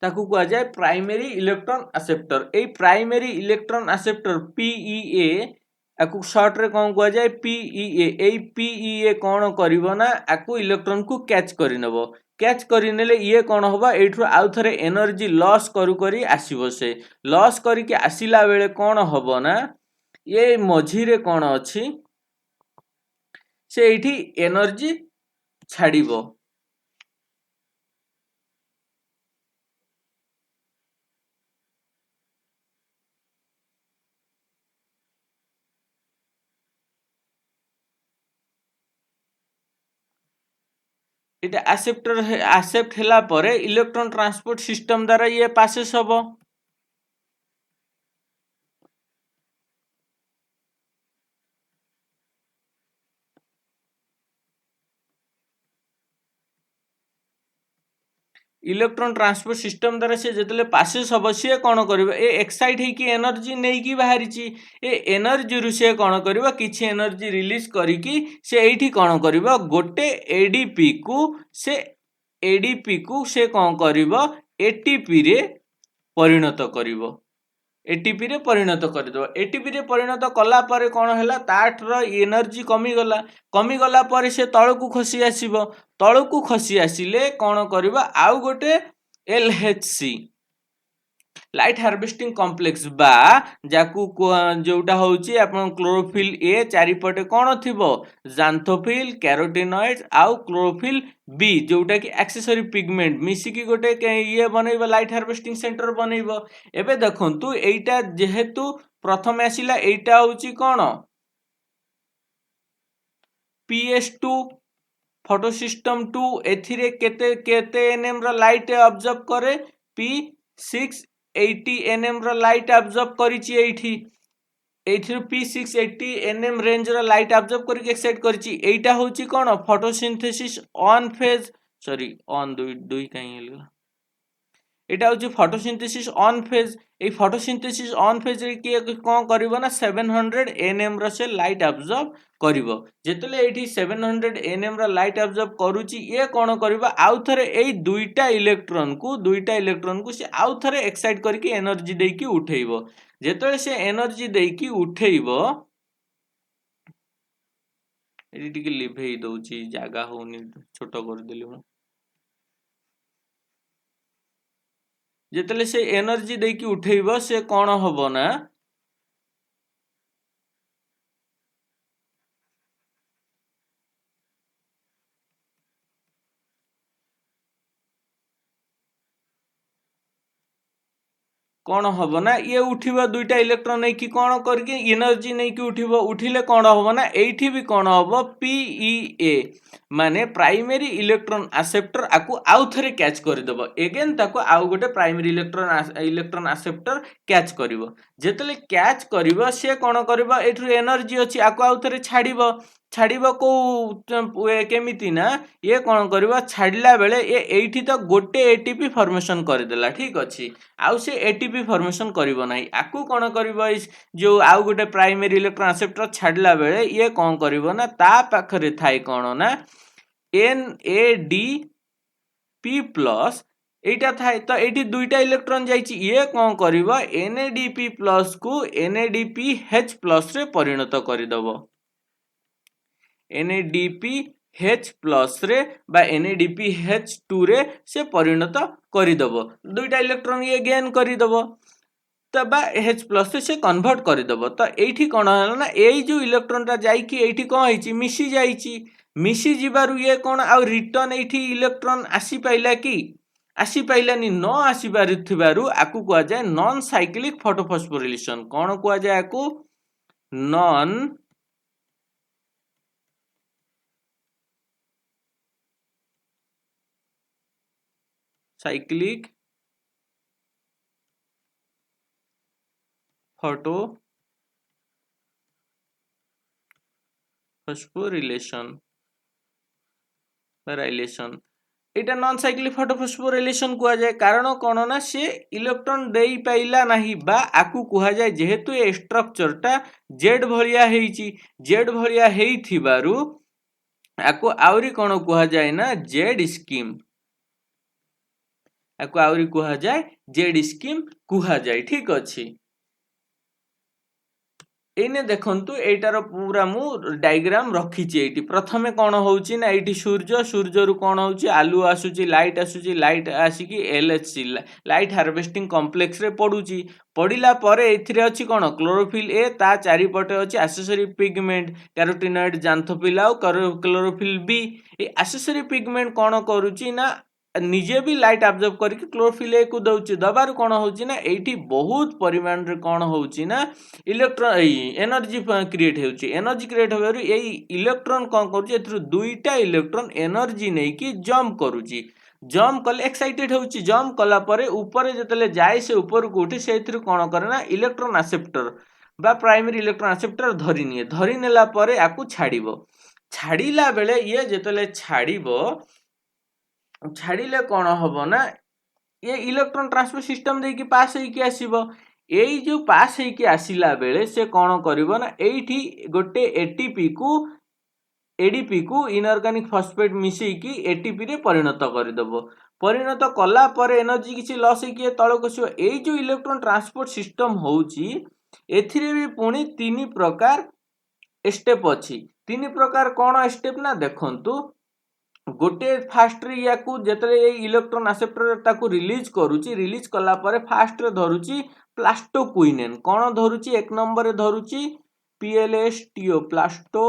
ताकू कह जाए प्राइमरी इलेक्ट्रॉन एक्सेप्टर ए प्राइमरी इलेक्ट्रॉन एक्सेप्टर पीईए आकु शॉर्ट रे कौन कह जाए पीईए ए पीईए कौन करिवो ना आकु इलेक्ट्रॉन को कैच करि नबो कैच करि नेले ये कौन होबा एठु आउ थरे एनर्जी लॉस करू करी आसीबो से लॉस करी के आसीला बेले कौन होबो ना ये मझी रे कौन अछि से एठी एनर्जी छाड़िबो এটা accept ହେଲା ପରେ इलेक्ट्रॉन ट्रांसपोर्ट सिस्टम द्वारा ये पासेस हबो इलेक्ट्रॉन ट्रांसपोर्ट सिस्टम द्वारा से जितले पासेस हबो से कोन करबो ए एक्साइट हे की एनर्जी नै की बाहरी ची ए एनर्जी रु से कोन करबो किछि एनर्जी रिलीज करी की से एठी कोन करबो गोटे एडीपी को से कोन करबो एटीपी रे परिणत करिवो एटीपी रे परिणत करदो एटीपी रे परिणत कला पर कौन है तार एनर्जी कमी गला पर से तलकू खसी आसीबो तलकू खसी आसिले कौन करबा आउ गोटे एलएचसी लाइट हार्वेस्टिंग कॉम्प्लेक्स बा जाकू जोटा होची आपण क्लोरोफिल ए चारिपटे कौन थिबो जांथोफिल कैरोटिनॉइड्स आउ क्लोरोफिल बी जोटा कि एक्सेसरी पिगमेंट मिसिकी गोटे ये बनैबो लाइट हार्वेस्टिंग सेंटर बनैबो एबे देखंतु एइटा जेहेतु प्रथम आसिला एइटा होची कौन PS2 फोटो सिस्टम 2 एथिरे केते केते एनएम रा लाइट ऑब्जर्व करे P680 nm रा लाइट ऑब्जर्व करिछि एठी एथिरो P680 nm रेंज रा लाइट ऑब्जर्व करिके एक्साइट करिछि एइटा होछि कोन photosynthesis one phase sorry one दुई काई हेला एटा होछि फोटोसिंथेसिस ऑन फेज ए फोटोसिंथेसिस ऑन फेज रे के कोन करिवो ना 700 nm रा से लाइट ऑब्जर्व करिवो जेतले एठी 700 nm रा लाइट ऑब्जर्व करूची ये कोन करिवो आउ थरे एई दुईटा इलेक्ट्रॉन को से आउ थरे एक्साइट करके एनर्जी देकी उठेइबो जेतले से एनर्जी देकी उठेइबो एठी टिके लिभेई दउची जागा होनी छोट कर देली मु जेतले से एनर्जी देकी उठेइबो से कौन हबो ना कौन हम ना ये उठिबो दुईटा इलेक्ट्रॉन नहीं कि कौन करके एनर्जी नहीं कि उठिबो उठिले कौन हम ना एठी भी कौन हम पीईए माने प्राइमरी इलेक्ट्रॉन एक्सेप्टर आकु आउ थरे कैच कर देबो अगेन ताको आउ गोटे प्राइमरी इलेक्ट्रॉन एक्सेप्टर कैच करिवो जेतले कैच करिवो से कौन करिवो एठु एनर्जी अछि आकु आउ थरे छाड़िबो छाड़िबो को केमिति ना ये कौन करिवो छाड़ला बेले ये एठी तो गोटे एटीपी फॉर्मेशन कर देला ठीक अछि आउ से एटीपी फॉर्मेशन करिवो नाही आकु कोन करिवो जो आउ गोटे प्राइमरी इलेक्ट्रॉन एक्सेप्टर छाडला बेले ये कोन करिवो ना ता पाखरे थाई कोन ना NADP+ एटा थाई तो एटी दुईटा इलेक्ट्रॉन जाईची ये कोन करिवो NADP+ को NADPH+ रे परिणत करिदबो NADPH+ रे बा NADPH2 रे से परिणत करिदबो दुईटा इलेक्ट्रॉन ये गेन करिदबो तो बा H प्लस से कन्वर्ट करदेव। तो ये कौन है ना यही जो इलेक्ट्रोनटा जाइए कौन है मिसी जाइए मिसी जीवार ये कौन आउ रिटर्न ये इलेक्ट्रॉन आसी पाइला कि आसी पाइलानी न आसी पारिथिबारु आकु कुआ जाए नॉन साइक्लिक फोटोफॉस्फोरिलेशन। कौन कुआ जाए आकु नॉन साइक्लिक फोटोफॉस्फोरिलेशन रिलेशन एटा नॉन साइक्लिक फोटोफॉस्फोरिलेशन कुआ जाए। कारण कौन ना से इलेक्ट्रॉन दे पाइला नहीं बा आकु कुआ जाए जेहेतु ए स्ट्रक्चरटा जेड भलिया हेइची जेड भलिया हेइथिबारु आकु आउरी कौन कुआ जाए ना जेड स्कीम आकु आउरी कुआ जाए जेड स्कीम कुआ जाए। ठीक अछि एने देखंतु एटार पूरा मु डायग्राम रखीची एटी प्रथमे कौन होउची ना एटी सूर्य सूर्य रु कौन होउची आलू आसुची लाइट आसिकी एलएचसी लाइट हार्वेस्टिंग कॉम्प्लेक्स रे पडुची पडिला परे एथिरे अछि कौन क्लोरोफिल ए ता चारि पटे अछि एक्सेसरी पिगमेंट कैरोटिनॉइड जांथोफिल आ क्लोरोफिल बी ए एक्सेसरी पिगमेंट कौन करूची ना निजे भी लाइट एब्जॉर्ब करके क्लोरोफिल ए को दउची दबार कौन होउची ना एठी बहुत परिमाण रे कौन होउची ना इलेक्ट्रॉन एनर्जी क्रिएट होउची एनर्जी क्रिएट होबारु एई इलेक्ट्रॉन कौन करूची एथरु दुईटा इलेक्ट्रॉन एनर्जी नै कि जंप करूची जंप कले एक्साइटेड होउची जंप कला परे ऊपर जतले जाय से ऊपर को उठी सेथरु कौन करे ना इलेक्ट्रॉन एक्सेप्टर बा प्राइमरी इलेक्ट्रॉन एक्सेप्टर धरि नेला परे आकु छाड़िबो छाड़िला बेले ये जतले छाड़िले कौन हबो ना ये इलेक्ट्रॉन ट्रांसफर सिस्टम देकी पास होइकी आसीबो एई जो पास होइकी आसिला बेले से कौन करिवो ना एठी गोटे एडीपी को इनऑर्गेनिक फॉस्फेट मिसेकी एटीपी रे परिणत करदेबो परिणत कला परे एनर्जी किछि लॉस होइकी तळक आसीबो। एई जो इलेक्ट्रॉन ट्रांसपोर्ट सिस्टम होउची एथिरे भी पुणी तीन प्रकार स्टेप अछि तीन प्रकार कौन स्टेप ना देखंतु गोटे फास्ट रे याकू जेतले ए इलेक्ट्रॉन एक्सेप्टर ताकू रिलीज करूची रिलीज कला परे फास्ट रे धरुची प्लास्टोक्विनेन कौन धरुची एक नंबर रे धरुची पीएलएसटीओ प्लास्टो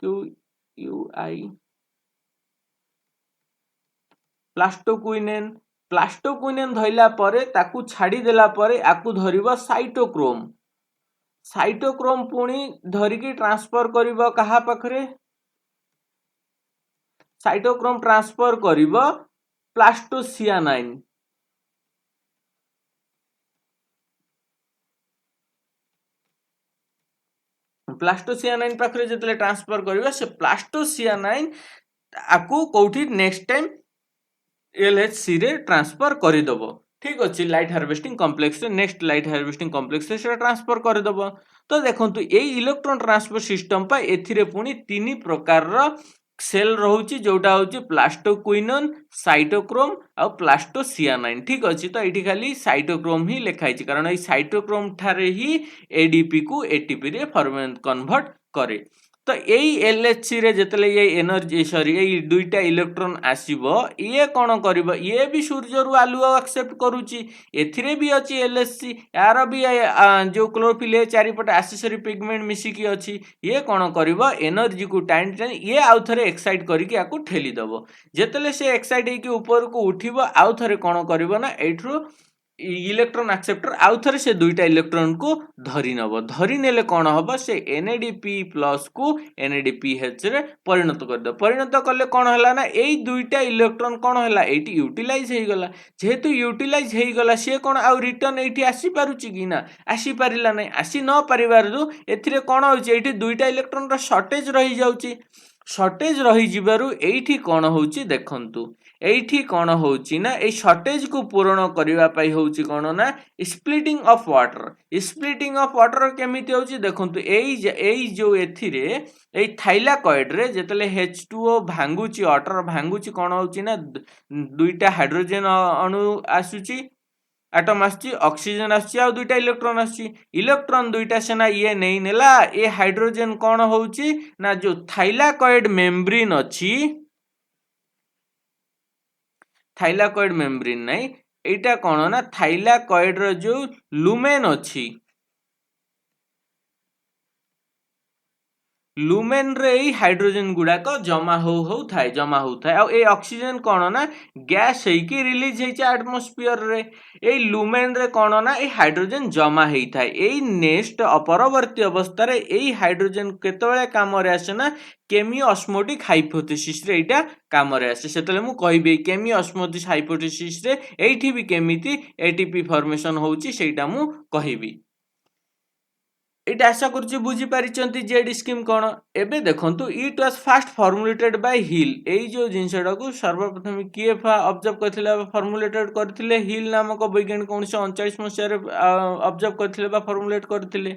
क्यूआई प्लास्टोक्विनेन धइला परे ताकू छाडी देला परे आकू धरिबो साइटोक्रोम पुणी धरिकी ट्रांसफर करिबो कहा पाखरे साइटोक्रोम ट्रांसफर करिबो प्लास्टोसियानाइन पाखरे जतले ट्रांसफर करिबो से प्लास्टोसियानाइन आकू कोठी नेक्स्ट टाइम एलएचसी रे ट्रांसफर करिदबो। ठीक अछि लाइट हार्वेस्टिंग कॉम्प्लेक्स रे नेक्स्ट लाइट हार्वेस्टिंग कॉम्प्लेक्स से ट्रांसफर करिदबो। तो देखंतु एई इलेक्ट्रॉन ट्रांसफर सिस्टम पा एथिरे पुणी तीन प्रकार रो सेल रहुची जोटा होची प्लास्टोक्विनोन साइटोक्रोम आ प्लास्टोसियानाइन। ठीक अछि तो एठी खाली साइटोक्रोम ही लिखाई छि कारण ए साइटोक्रोम ठारे ही एडीपी को एटीपी रे कन्वर्ट करे। तो यही एलएचसी रे जतले ये एनर्जी सॉरी ये दुईटा इलेक्ट्रॉन आसीबो ये कौन करिबो ये भी सूर्य रु आलुओ एक्सेप्ट करूची एथिरे भी अछि एलएचसी यार भी जो क्लोरोफिल ए चारिपटे एक्सेसरी पिगमेंट मिसिकी अछि ये कौन करिबो एनर्जी को टाइम ये आउ थरे एक्साइट करिके आकु ठेली दबो जेतले से एक्साइट हेकी ऊपर को उठिबो आउ थरे कौन करिबो ना एठरो इलेक्ट्रॉन एक्सेप्टर आउ थरे से दुईटा इलेक्ट्रॉन को धरि नबो धरि नेले कौन हबो से NADP प्लस को NADPH रे परिणत कर दो परिणत कले कौन हला ना एई दुईटा इलेक्ट्रॉन कौन हला एटी यूटिलाइज हे गला जेहेतु यूटिलाइज हे गला से कौन आउ रिटर्न एटी आसी पारुची कि ना आसी पारिला नै आसी न परिवारु एथिरे कौन होची एटी दुईटा इलेक्ट्रॉन रो शॉर्टेज रही जाउची शॉर्टेज रही जिबारु एठी कौन होची देखंतु एठी कौन होची ना ए शॉर्टेज को पूर्ण करिवा पाई होची कौन ना स्प्लिटिंग ऑफ वाटर केमिति होची देखंतु एई जो एथिरे एई थाइलाकॉइड रे जेतले H2O भांगुची वाटर भांगुची कौन होची ना दुईटा हाइड्रोजन अणु आसुची एटम आसची ऑक्सीजन आसची आ दुईटा इलेक्ट्रॉन आसची इलेक्ट्रॉन दुईटा सेना ये नहीं नेला ए हाइड्रोजन कौन होची ना जो थाइलाकॉइड मेम्ब्रेन अछि थाइलाकॉइड मेम्ब्रेन नहीं एटा कौन ना थाइलाकॉइड रो जो लुमेन अच्छी लुमेन रे हाइड्रोजन गुड़ाक जमा हो थाए जमा हो थाए आ ए ऑक्सीजन कौन ना गैस हेकी रिलीज हेची एटमॉस्फेयर रे ए लुमेन रे कौन ना ए हाइड्रोजन जमा हेई थाए ए नेक्स्ट परवर्ती अवस्था रे ए हाइड्रोजन केतबेले काम रे आसे ना केमी ऑस्मोटिक हाइपोथेसिस रे एटा काम रे आसे सेतले मु कहबे केमी ऑस्मोटिक हाइपोथेसिस रे एठी भी केमिति एटीपी फॉर्मेशन होउची सेटा मु कहबी এটা আশা করছি বুঝি পারিছন্তি জেড স্কিম কোন এবে দেখন্তু it was first formulated by Hill এই যে জিনিসটাকে সর্বপ্রথম কিয়ে অবজর্ভ করଥିଲେ বা ফর্মুলেটেড করଥିଲେ হিল নামক বৈজ্ঞানিক 1939 মସିହାରେ অবজর্ভ করଥିଲେ বা formulate করଥିଲେ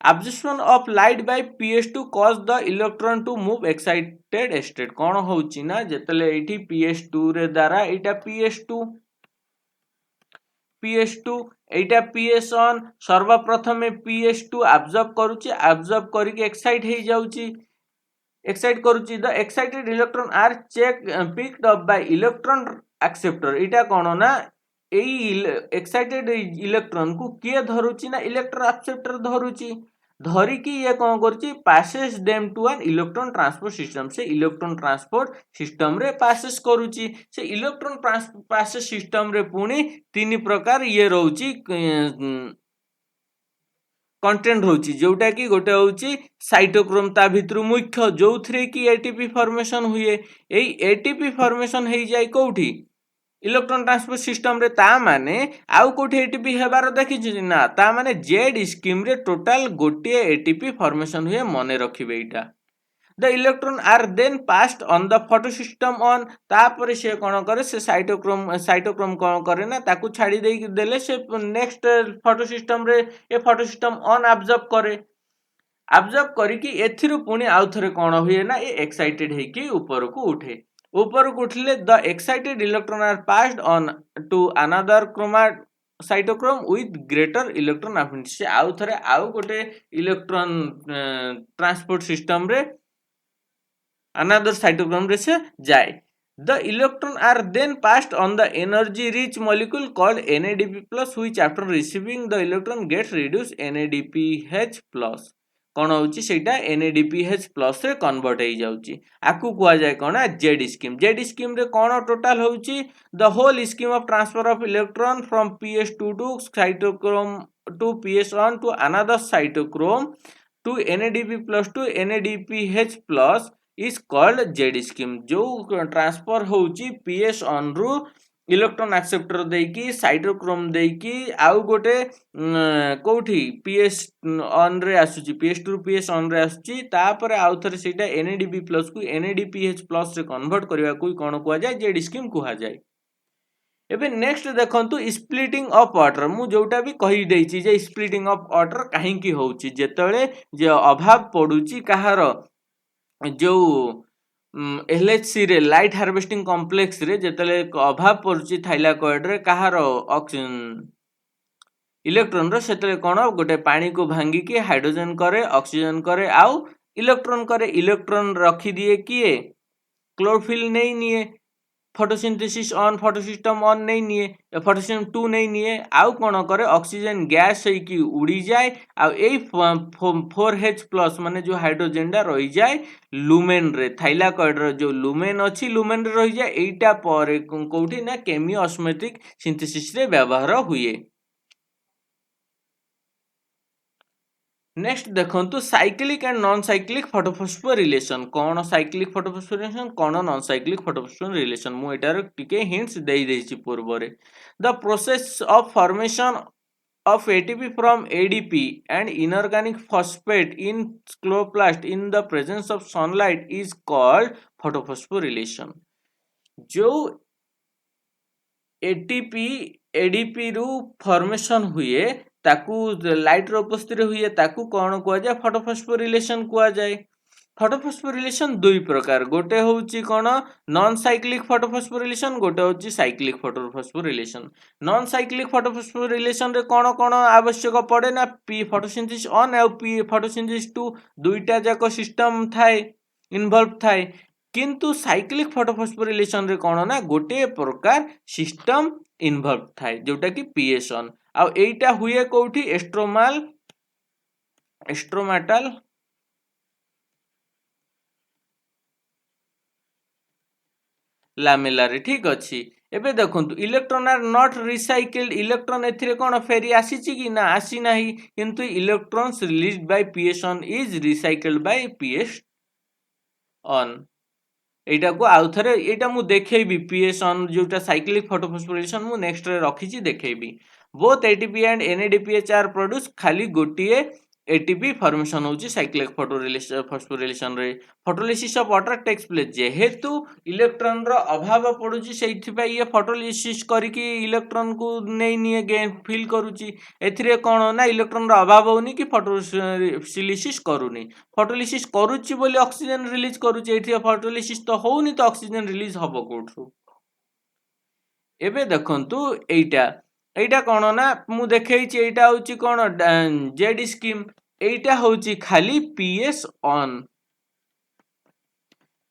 absorption of light by PS2 cause the electron to move excited state কোন হউচি না যেতলে এইটি PS2 রে দ্বারা এটা PS2 এইটা PS1 सर्वप्रथम PS2 absorb करूची absorb करके excite हे जाउची excite करूची the excited electron are picked up by electron acceptor एटा कोन ना एई excited electron को किए धरुची ना इलेक्ट्रॉन एक्सेप्टर धरुची धरिकी ये कौन करची passes them to an electron transport system से इलेक्ट्रॉन ट्रांसपोर्ट सिस्टम रे passes करूची से इलेक्ट्रॉन passes सिस्टम रे पुणी तीन प्रकार ये रहउची कंटेंट होउची जोटा कि गोटे होउची साइटोक्रोम ता भितरु मुख्य जोथरे कि एटीपी फॉर्मेशन हुए एई एटीपी फॉर्मेशन हेई जाय कोठी इलेक्ट्रॉन ट्रांसपोर्ट सिस्टम रे ता माने आउ कोठी एटीपी हेबार देखिछि ना ता माने जेड स्कीम रे टोटल गोटे एटीपी फॉर्मेशन हुए मने रखिबे एटा the electron are then passed on the photosystem on तापर से कोन करे से साइटोक्रोम कोन करे ना ताकू छाडी दे देले से नेक्स्ट फोटो सिस्टम रे ए फोटो सिस्टम ऑन ऑब्जर्व करी कि एथिरु पुणी आउ थरे कोन हुए ना ए एक्साइटेड हे कि ऊपर को उठले the excited electron are passed on to another cytochrome with greater electron affinity से आउ थरे आउ गोटे इलेक्ट्रॉन ट्रांसपोर्ट सिस्टम रे another cytochrome रे से जाए the electron are then passed on the energy rich molecule called NADP plus which after receiving the electron gets reduced NADPH plus कौन होउची सेटा NADPH plus रे कन्वर्ट हे जाउची आकु कुआ जाय कोना जेड स्कीम रे कोन टोटल होउची the whole scheme of transfer of electron from PS2 to cytochrome to PS1 to another cytochrome to NADP plus to NADPH plus is called Z scheme जो transfer होउची PS1 रु electron acceptor देकी cytochrome देकी आउ गोटे कोठी PS1 रे आसुची PS2 रु PS1 रे आसुची तापर आउ थरे सेटा NADP प्लस को NADPH प्लस रे कन्वर्ट करबा को कोन कुआ जाय जेड स्कीम कुआ जाय एबे नेक्स्ट देखंतु स्प्लिटिंग ऑफ वाटर मु जोटा भी कहि देछि जे स्प्लिटिंग ऑफ वाटर काहे की होउची जेतळे जे अभाव पडुची कहार जो एलएचसी रे लाइट हार्वेस्टिंग कॉम्प्लेक्स रे जेतले अभाव पड़ुची थाइलाकॉइड रे कहार इलेक्ट्रॉन रो सेतले कोन गोटे पानी को भांगी के हाइड्रोजन करे ऑक्सीजन करे आउ इलेक्ट्रॉन रखी दिए किए क्लोरोफिल नहीं निए फोटोसिंथेसिस ऑन फोटोसिस्टम ऑन नहीं निए फोटोसिस्टम 2 नहीं निए आउ कोन करे ऑक्सीजन गैस है कि उड़ी जाए आ ए 4H प्लस माने जो हाइड्रोजन डा रही जाए लुमेन रे थाइलाकॉइड रो जो लुमेन अछि लुमेन रे रही जाए एटा पर कोठी ना केमियो ऑस्मोटिक सिंथेसिस रे व्यवहार हुए नेक्स्ट देखंतु cyclic and non cyclic photophosphorylation कौन साइक्लिक फोटोफॉस्फोर रिलेशन कौन नॉन साइक्लिक फोटोफॉस्फोर रिलेशन मु एटार टिके हिंट्स देई देछि पूर्व रे the process of formation of ATP from ADP and inorganic phosphate in chloroplast in the presence of sunlight is called photophosphorylation जो ATP ADP रु फॉर्मेशन हुए ताकू लाइट रो उपस्थिति हुए ताकू कौन कुआ जाए फोटोफॉस्फोरिलेशन कुआ जाए फोटोफॉस्फोरिलेशन दुई प्रकार गोटे होउची कोन नॉन साइक्लिक फोटोफॉस्फोरिलेशन गोटे होउची cyclic photophosphorylation non cyclic photophosphorylation रे कोन आवश्यक पड़े ना पी फोटोसिंथेसिस ऑन और पी फोटोसिंथेसिस 2 दुईटा जाक सिस्टम थाए इन्वॉल्व थाए किंतु साइक्लिक फोटोफॉस्फोरिलेशन रे कोन ना गोटे प्रकार सिस्टम इनवल्व थाए जोटा कि पीएसन आ एटा हुए कोठी एस्ट्रोमाटाल लामेला रे ठीक अछि एबे देखंतु electron are not recycled electron एथिरे कोन फेरी आसीची कि ना आसी नाही किंतु electrons released by P S one is recycled by P S one को आउ थरे एटा मु देखेबी पीएसन जोटा साइक्लिक फोटोफॉस्फोरिलेशन मु नेक्स्ट रे रखिची देखेबी both ATP and NADPH are produce खाली गोटिए एटीपी फॉर्मेशन होची साइक्लिक फोटोफॉस्फोरिलेशन रे photolysis of water takes place जेहेतु इलेक्ट्रॉन रो अभाव पडुची सेइथि पई ये फोटोलिसिस करिकि इलेक्ट्रॉन को नै निए गेन फिल करूची एथिरे कोन ना इलेक्ट्रॉन रो अभाव होनी कि फोटोलिसिस करूनी फोटोलिसिस करूची बोली ऑक्सीजन रिलीज करूची एथि फोटोलिसिस तो होउनी तो ऑक्सीजन रिलीज हबो कोठु एबे देखंतु एइटा एइटा कोन ना मु देखैछि एइटा होची कोन जेड स्कीम एइटा होची खाली पीएस ऑन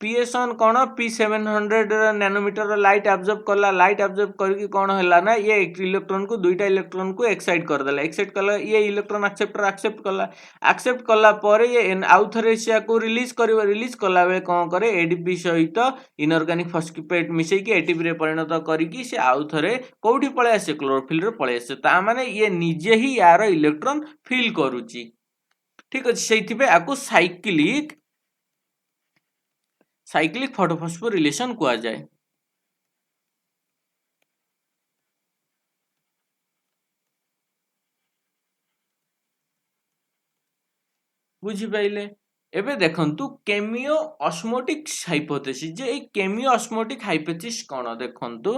पीएसऑन कौन P700 नैनोमीटर लाइट एब्जॉर्ब करला लाइट एब्जॉर्ब करके कौन हैला ना ये एक इलेक्ट्रॉन को दुईटा इलेक्ट्रॉन को एक्साइट कर देला एक्साइट कला ये इलेक्ट्रॉन एक्सेप्ट कला पर ये आउ थरे से को रिलीज करबो रिलीज कला बेले कौन करे एडीपी सहित इनऑर्गेनिक फॉस्फेट मिसई के एटीपी रे परिणत करिकि से आउ थरे कोठी पळे आसे क्लोरोफिल रे पळे आसे ता माने ये निजे ही यार इलेक्ट्रॉन फिल करूची ठीक अछि सेइथि पे आकु साइक्लिक फोटोफॉस्फोरिलेशन कुआ जाए बुझी पाइले एबे देखंतु केमियो ऑस्मोटिक हाइपोथेसिस जे ए केमियो ऑस्मोटिक हाइपोथेसिस कोन देखंतु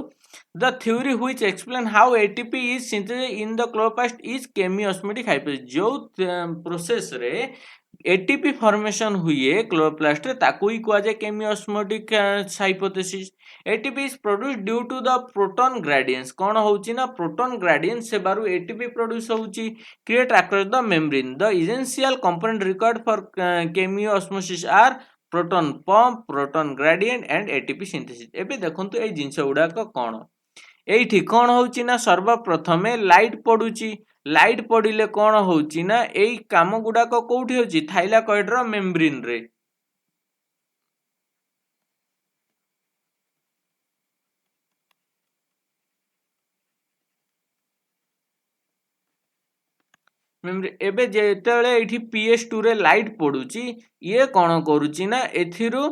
the theory which explain how ATP is synthesized in the chloroplast is chemiosmotic hypothesis जो प्रोसेस रे एटीपी फॉर्मेशन हुए क्लोरोप्लास्ट रे ताकू ही कुआ जाए chemiosmotic hypothesis ATP is produce due to the proton gradients कौन होची ना प्रोटॉन ग्रेडियंट से बारू एटीपी प्रोड्यूस होची create across the membrane the essential component required for chemiosmosis आर proton pump proton gradient and ATP synthesis एबे देखंतु ए जिंस उडा कौन एठी कौन होची ना सर्वप्रथमे लाइट पडुची लाइट पड़िले कौन होची ना एई काम गुडाक कोठी होची थाइलाकॉइड रो मेम्ब्रेन रे एबे जेतेले एठी PS2 रे लाइट पडुची ये कौन करूची ना एथिरु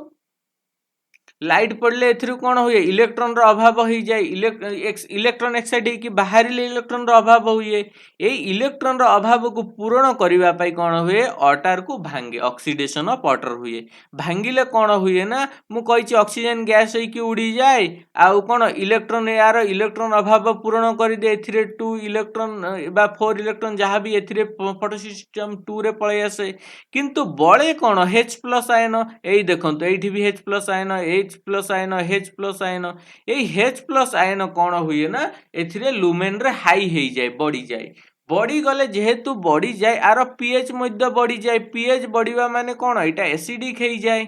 लाइट पड़ले एथिरु कौन हुए इलेक्ट्रॉन रो अभाव हो जाए इलेक्ट्रॉन एक्साइट की बाहर इलेक्ट्रॉन रो अभाव हुए ए इलेक्ट्रॉन रो अभाव को पूरण करबा पई कौन हुए वाटर को भांगे ऑक्सीडेशन ऑफ वाटर हुए भांगिले कौन हुए ना मु कहिछि ऑक्सीजन गैस होई की उड़ी जाए आउ कौन इलेक्ट्रॉन यार इलेक्ट्रॉन अभाव पूरण कर दे एथिरे 2 इलेक्ट्रॉन बा 4 इलेक्ट्रॉन जहां भी एथिरे फोटो सिस्टम 2 रे पळे आसे किंतु बळे कौन H+ आयन एई देखंतु एठी भी H+ ion H+ ion H+ ion एई H+ आयन कौन हुए ना एथिरे लुमेन रे हाई हेई जाए बढ़ी जाए बढ़ी गले जेहेतु बढ़ी जाए आर पीएच मध्य बढ़ी जाए पीएच बढ़िबा माने कौन एटा एसिडिक हेई जाए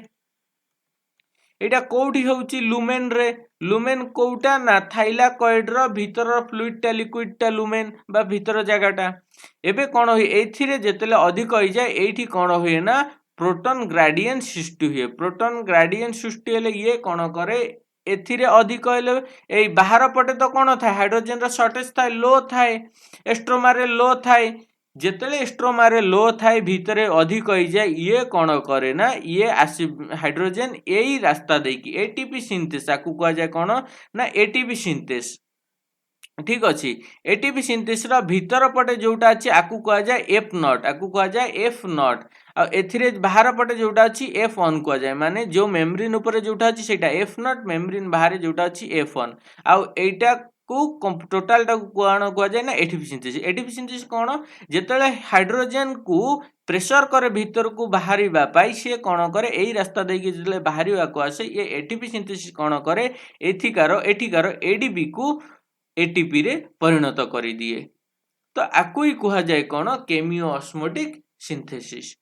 एटा कोठी होउची लुमेन कोउटा ना थाइलाकॉइड रो भीतर फ्लूइड टा लिक्विड टा लुमेन बा भीतर जगाटा एबे कौन होई एथिरे जेतेले अधिक होई जाए एठी कौन होए ना प्रोटॉन ग्रेडियंट सृष्टि हुए प्रोटॉन ग्रेडियंट सृष्टि हेले ये कौन करे एथिरे अधिक हेले ए बाहर पटे तो कौन थाए हाइड्रोजन रो शॉर्टेज थाए लो थाए एस्ट्रोमा रे लो थाए जेतेले स्ट्रोमा रे लो थाए भीतरे अधिक होई जाए ये कौन करे ना ये आसी हाइड्रोजन एई रास्ता देकी एटीपी सिंथेस आकु कहा जाए कौन ना एटीपी सिंथेस ठीक अछि एटीपी सिंथेस रा भीतर पटे जोटा अछि आकु कहा जाए F0 आकु कहा जाए F0 आ एथिरे बाहर पटे जोटा अछि F1 कहा जाए माने जो मेम्ब्रेन ऊपर जोटा अछि सेटा F0 मेम्ब्रेन बाहर जोटा अछि F1 आ एटा को टोटल टा कोन कहा जाए ना एटीपी सिंथेसिस कोन जेतेले हाइड्रोजन को प्रेशर करे भीतर को बाहरिबा पाई से कोन करे एई रास्ता देकी जेतेले बाहरिबा को आसे ये एटीपी सिंथेसिस कोन करे एठिकार एडीपी को एटीपी रे परिणत करि दिए तो आकु ही कहा जाए कोन केमियो ऑस्मोटिक सिंथेसिस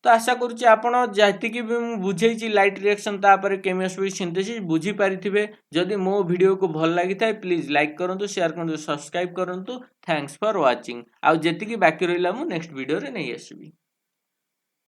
तो आशा करुच्ची आपण जतिकि भी मु बुझेइछि लाइट रिएक्शन तापर केमिस्ट्री सिंथेसिस बुझी पारिथिबे। जदि मो वीडियो को भल लागि थाए प्लीज लाइक करंतु, शेयर करंतु, सब्सक्राइब करंतु। Thanks for watching. आ जेतिकि बाकी रहिला मु नेक्स्ट वीडियो रे नै आसीबी।